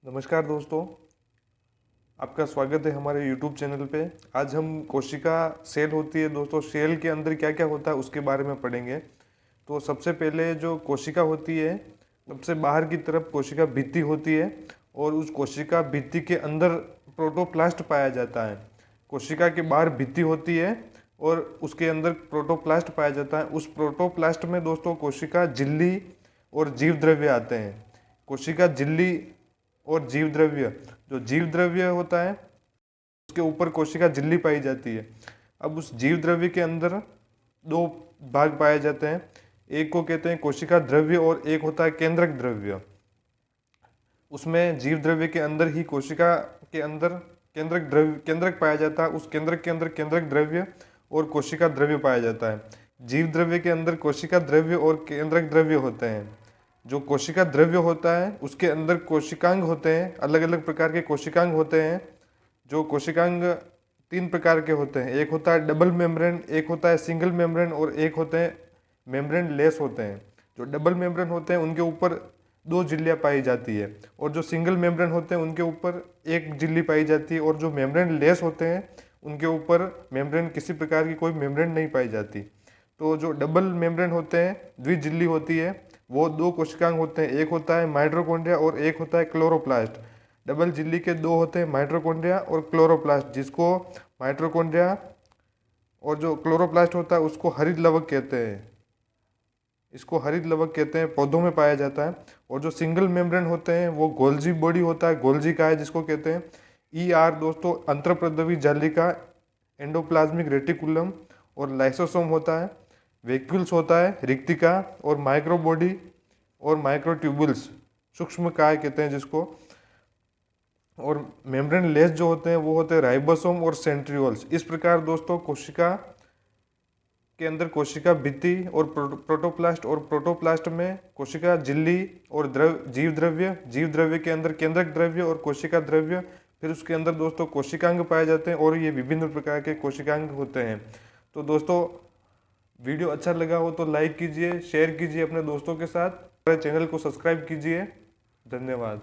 नमस्कार दोस्तों, आपका स्वागत है हमारे YouTube चैनल पे। आज हम कोशिका सेल होती है दोस्तों, सेल के अंदर क्या क्या होता है उसके बारे में पढ़ेंगे। तो सबसे पहले जो कोशिका होती है, सबसे बाहर की तरफ कोशिका भित्ति होती है और उस कोशिका भित्ति के अंदर प्रोटोप्लास्ट पाया जाता है। कोशिका के बाहर भित्ति होती है और उसके अंदर प्रोटोप्लास्ट पाया जाता है। उस प्रोटोप्लास्ट में दोस्तों कोशिका झिल्ली और जीव द्रव्य आते हैं। कोशिका झिल्ली और जीव द्रव्य, जो जीव द्रव्य होता है उसके ऊपर कोशिका झिल्ली पाई जाती है। अब उस जीव द्रव्य के अंदर दो भाग पाए जाते हैं, एक को कहते हैं कोशिका द्रव्य और एक होता है केंद्रक द्रव्य। उसमें जीव द्रव्य के अंदर ही कोशिका के अंदर केंद्रक पाया जाता है। उस केंद्रक के अंदर केंद्रक द्रव्य और कोशिका द्रव्य पाया जाता है। जीव द्रव्य के अंदर कोशिका द्रव्य और केंद्रक द्रव्य होते हैं। जो कोशिका द्रव्य होता है उसके अंदर कोशिकांग होते हैं, अलग अलग प्रकार के कोशिकांग होते हैं। जो कोशिकांग 3 प्रकार के होते हैं, एक होता है डबल मेम्ब्रेन, एक होता है सिंगल मेम्ब्रेन और एक होते हैं मेम्ब्रेन लेस होते हैं। जो डबल मेम्ब्रेन होते हैं उनके ऊपर 2 झिल्लियाँ पाई जाती है और जो सिंगल मेम्ब्रेन होते हैं उनके ऊपर 1 झिल्ली पाई जाती है और जो मेम्ब्रेन लेस होते हैं उनके ऊपर मेम्ब्रेन किसी प्रकार की कोई मेम्ब्रेन नहीं पाई जाती। तो जो डबल मेम्ब्रेन होते हैं, द्विझिल्ली होती है, वो 2 कोशिकांग होते हैं, एक होता है माइटोकॉन्ड्रिया और एक होता है क्लोरोप्लास्ट। डबल झिल्ली के 2 होते हैं, माइटोकॉन्ड्रिया और क्लोरोप्लास्ट, जिसको माइटोकॉन्ड्रिया और जो क्लोरोप्लास्ट होता है उसको हरित लवक कहते हैं। इसको हरित लवक कहते हैं, पौधों में पाया जाता है। और जो सिंगल मेम्ब्रेन होते हैं वो गोल्जी बॉडी होता है, गोल्जी का है जिसको कहते हैं। ER दोस्तों अंतरप्रद्रवी जालिका, एंडोप्लाज्मिक रेटिकुलम और लाइसोसोम होता है। वैक्यूल्स होता है, रिक्तिका और माइक्रो बॉडी और माइक्रोट्यूबुल्स, सूक्ष्म काय कहते हैं जिसको। और मेम्ब्रेन लेस जो होते हैं वो होते हैं राइबोसोम और सेंट्रियोल्स। इस प्रकार दोस्तों कोशिका के अंदर कोशिका भित्ति और प्रोटोप्लास्ट, और प्रोटोप्लास्ट में कोशिका झिल्ली और जीव द्रव्य के अंदर केंद्रक द्रव्य और कोशिका द्रव्य, फिर उसके अंदर दोस्तों कोशिकांग पाए जाते हैं और ये विभिन्न प्रकार के कोशिकांग होते हैं। तो दोस्तों वीडियो अच्छा लगा हो तो लाइक कीजिए, शेयर कीजिए अपने दोस्तों के साथ, हमारे चैनल को सब्सक्राइब कीजिए। धन्यवाद।